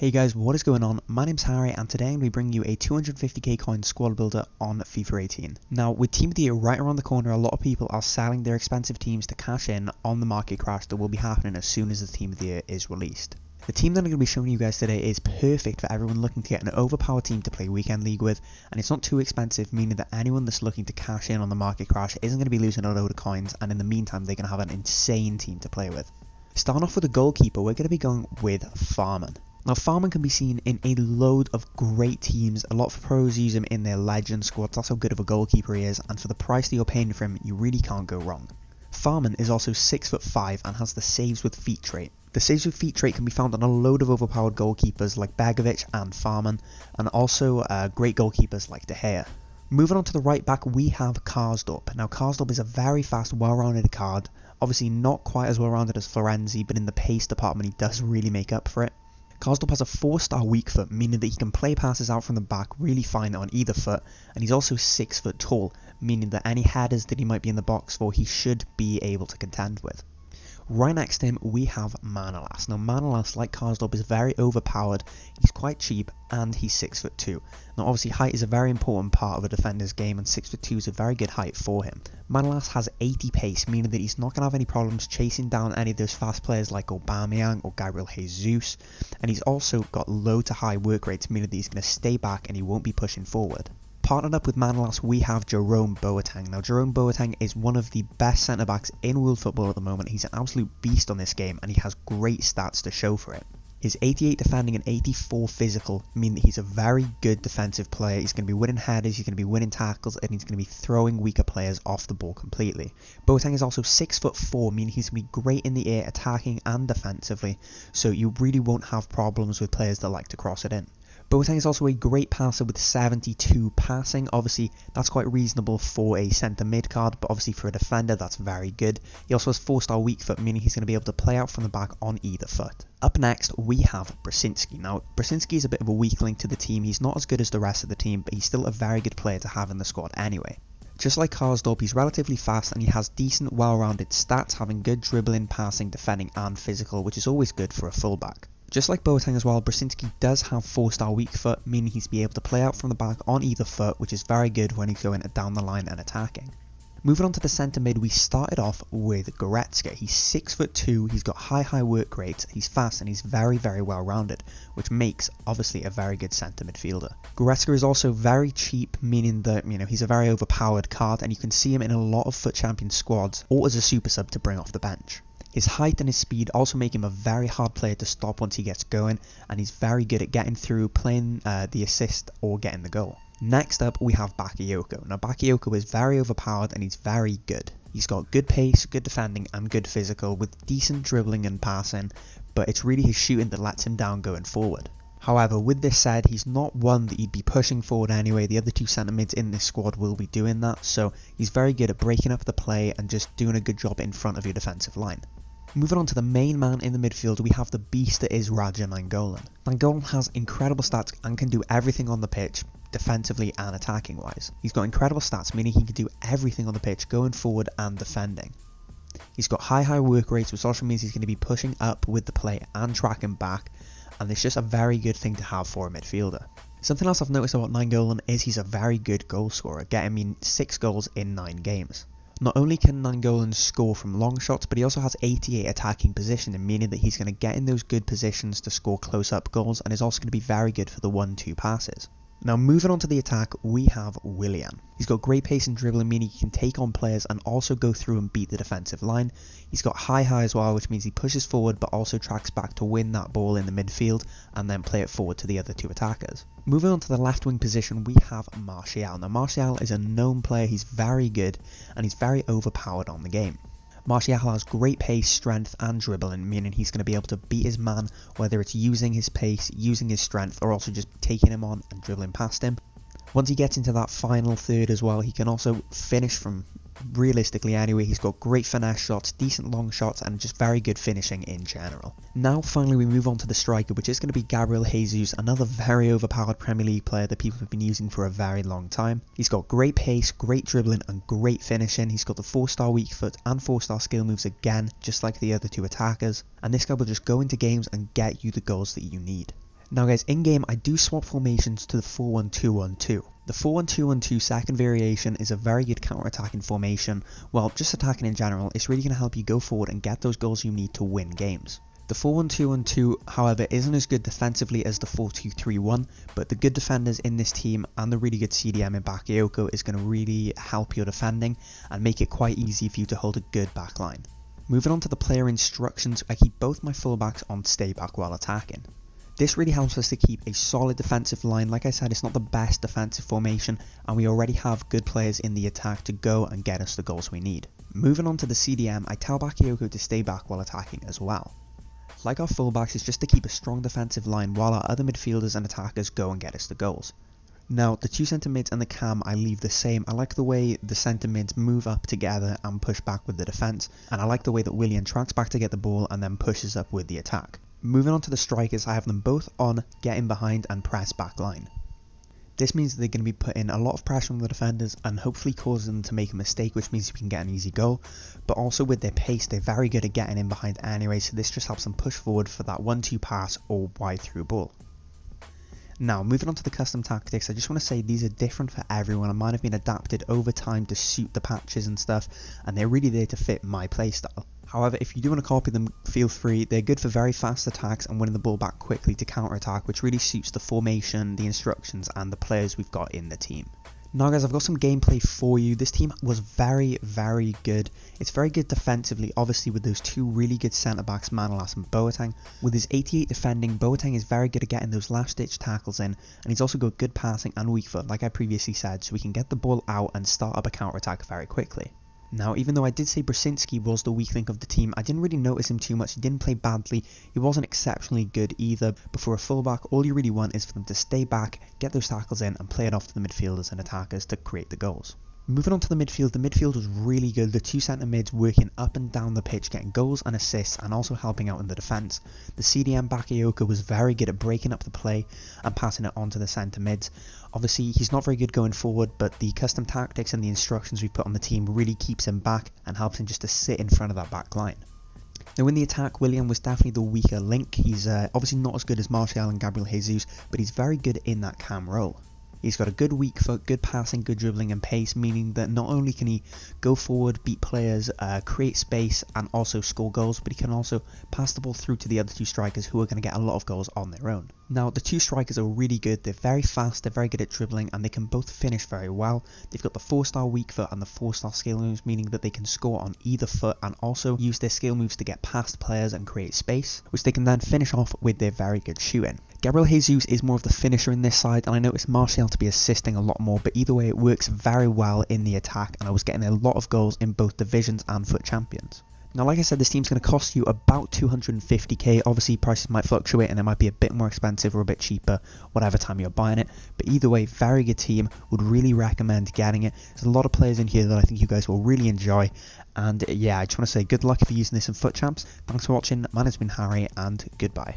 Hey guys, what is going on? My name's Harry and today I'm going to be bringing you a 250k coin squad builder on FIFA 18. Now with Team of the Year right around the corner, a lot of people are selling their expensive teams to cash in on the market crash that will be happening as soon as the Team of the Year is released. The team that I'm going to be showing you guys today is perfect for everyone looking to get an overpowered team to play Weekend League with, and it's not too expensive, meaning that anyone that's looking to cash in on the market crash isn't going to be losing a load of coins, and in the meantime they can have an insane team to play with. Starting off with a goalkeeper, we're going to be going with Farman. Now Farman can be seen in a load of great teams. A lot of pros use him in their legend squads. That's how good of a goalkeeper he is, and for the price that you're paying for him, you really can't go wrong. Farman is also 6'5" and has the saves with feet trait. The saves with feet trait can be found on a load of overpowered goalkeepers like Begovic and Farman, and also great goalkeepers like De Gea. Moving on to the right back, we have Karsdorp. Now Karsdorp is a very fast, well-rounded card. Obviously not quite as well-rounded as Florenzi, but in the pace department he does really make up for it. Karsdorp has a 4-star weak foot, meaning that he can play passes out from the back really fine on either foot, and he's also 6 foot tall, meaning that any headers that he might be in the box for, he should be able to contend with. Right next to him, we have Manolas. Now Manolas, like Karsdorp, is very overpowered, he's quite cheap, and he's 6'2". Now obviously height is a very important part of a defender's game, and 6'2" is a very good height for him. Manolas has 80 pace, meaning that he's not going to have any problems chasing down any of those fast players like Aubameyang or Gabriel Jesus, and he's also got low to high work rates, meaning that he's going to stay back and he won't be pushing forward. Partnered up with Manolas, we have Jerome Boateng. Now Jerome Boateng is one of the best centre backs in world football at the moment. He's an absolute beast on this game and he has great stats to show for it. His 88 defending and 84 physical mean that he's a very good defensive player. He's going to be winning headers, he's going to be winning tackles, and he's going to be throwing weaker players off the ball completely. Boateng is also 6'4", meaning he's going to be great in the air attacking and defensively, so you really won't have problems with players that like to cross it in. Boateng is also a great passer with 72 passing. Obviously that's quite reasonable for a centre mid card, but obviously for a defender that's very good. He also has 4-star weak foot, meaning he's going to be able to play out from the back on either foot. Up next we have Brzezinski. Now Brzezinski is a bit of a weak link to the team. He's not as good as the rest of the team, but he's still a very good player to have in the squad anyway. Just like Karsdorp, he's relatively fast and he has decent well-rounded stats, having good dribbling, passing, defending and physical, which is always good for a fullback. Just like Boateng as well, Brzezinski does have 4-star weak foot, meaning he's be able to play out from the back on either foot, which is very good when he's going down the line and attacking. Moving on to the centre mid, we started off with Goretzka. He's 6'2", he's got high work rates, he's fast and he's very well rounded, which makes obviously a very good centre midfielder. Goretzka is also very cheap, meaning that he's a very overpowered card and you can see him in a lot of FUT champion squads or as a super sub to bring off the bench. His height and his speed also make him a very hard player to stop once he gets going, and he's very good at getting through, playing the assist or getting the goal. Next up we have Bakayoko. Now Bakayoko is very overpowered and he's very good. He's got good pace, good defending and good physical with decent dribbling and passing, but it's really his shooting that lets him down going forward. However, with this said, he's not one that you'd be pushing forward anyway. The other two centre mids in this squad will be doing that, so he's very good at breaking up the play and just doing a good job in front of your defensive line. Moving on to the main man in the midfield, we have the beast that is Radja Nainggolan. Nainggolan has incredible stats and can do everything on the pitch, defensively and attacking wise. He's got incredible stats, meaning he can do everything on the pitch, going forward and defending. He's got high work rates, which also means he's going to be pushing up with the play and tracking back, and it's just a very good thing to have for a midfielder. Something else I've noticed about Nainggolan is he's a very good goal scorer, getting 6 goals in 9 games. Not only can Nainggolan score from long shots, but he also has 88 attacking positioning, meaning that he's going to get in those good positions to score close-up goals and is also going to be very good for the 1-2 passes. Now moving on to the attack, we have Willian. He's got great pace and dribbling, meaning he can take on players and also go through and beat the defensive line. He's got high as well, which means he pushes forward but also tracks back to win that ball in the midfield and then play it forward to the other 2 attackers. Moving on to the left wing position, we have Martial. Now Martial is a known player, he's very good and he's very overpowered on the game. Martial has great pace, strength and dribbling, meaning he's going to be able to beat his man, whether it's using his pace, using his strength, or also just taking him on and dribbling past him. Once he gets into that final third as well, he can also finish from realistically anyway. He's got great finesse shots, decent long shots and just very good finishing in general. Now finally we move on to the striker, which is going to be Gabriel Jesus, another very overpowered Premier League player that people have been using for a very long time. He's got great pace, great dribbling and great finishing. He's got the 4-star weak foot and 4-star skill moves again, just like the other 2 attackers, and this guy will just go into games and get you the goals that you need. Now guys, in game I do swap formations to the 4-1-2-1-2. The 4-1-2-1-2 second variation is a very good counter-attacking formation. Well, just attacking in general, it's really going to help you go forward and get those goals you need to win games. The 4-1-2-1-2, however, isn't as good defensively as the 4-2-3-1, but the good defenders in this team and the really good CDM in Bakayoko is going to really help your defending and make it quite easy for you to hold a good back line. Moving on to the player instructions, I keep both my fullbacks on stay back while attacking. This really helps us to keep a solid defensive line. Like I said, it's not the best defensive formation, and we already have good players in the attack to go and get us the goals we need. Moving on to the CDM, I tell Bakayoko to stay back while attacking as well. Like our fullbacks, it's just to keep a strong defensive line while our other midfielders and attackers go and get us the goals. Now, the two centre mids and the cam I leave the same. I like the way the centre mids move up together and push back with the defence, and I like the way that Willian tracks back to get the ball and then pushes up with the attack. Moving on to the strikers, I have them both on getting behind and press back line. This means they're going to be putting a lot of pressure on the defenders and hopefully causing them to make a mistake, which means we can get an easy goal. But also with their pace, they're very good at getting in behind anyway, so this just helps them push forward for that 1-2 pass or wide through ball. Now, moving on to the custom tactics, I just want to say these are different for everyone and mine have been adapted over time to suit the patches and stuff, and they're really there to fit my playstyle. However, if you do want to copy them, feel free. They're good for very fast attacks and winning the ball back quickly to counter-attack, which really suits the formation, the instructions and the players we've got in the team. Now guys, I've got some gameplay for you. This team was very, very good. It's very good defensively, obviously with those two really good centre-backs, Manolas and Boateng. With his 88 defending, Boateng is very good at getting those last-ditch tackles in, and he's also got good passing and weak foot, like I previously said, so we can get the ball out and start up a counter-attack very quickly. Now, even though I did say Brzezinski was the weak link of the team, I didn't really notice him too much. He didn't play badly, he wasn't exceptionally good either, but for a fullback, all you really want is for them to stay back, get those tackles in, and play it off to the midfielders and attackers to create the goals. Moving on to the midfield was really good. The two centre mids working up and down the pitch, getting goals and assists and also helping out in the defence. The CDM Bakayoko was very good at breaking up the play and passing it on to the centre mids. Obviously he's not very good going forward, but the custom tactics and the instructions we put on the team really keeps him back and helps him just to sit in front of that back line. Now in the attack, Willian was definitely the weaker link. He's obviously not as good as Martial and Gabriel Jesus, but he's very good in that cam role. He's got a good weak foot, good passing, good dribbling and pace, meaning that not only can he go forward, beat players, create space and also score goals, but he can also pass the ball through to the other two strikers who are going to get a lot of goals on their own. Now the two strikers are really good, they're very fast, they're very good at dribbling and they can both finish very well. They've got the 4-star weak foot and the 4-star skill moves, meaning that they can score on either foot and also use their skill moves to get past players and create space, which they can then finish off with their very good shooting. Gabriel Jesus is more of the finisher in this side, and I noticed Martial to be assisting a lot more, but either way it works very well in the attack and I was getting a lot of goals in both divisions and FUT Champions. Now like I said, this team's going to cost you about 250k, obviously prices might fluctuate and it might be a bit more expensive or a bit cheaper whatever time you're buying it, but either way, very good team, would really recommend getting it. There's a lot of players in here that I think you guys will really enjoy, and yeah, I just want to say good luck if you're using this in FUT Champs. Thanks for watching, my name's been Harry and goodbye.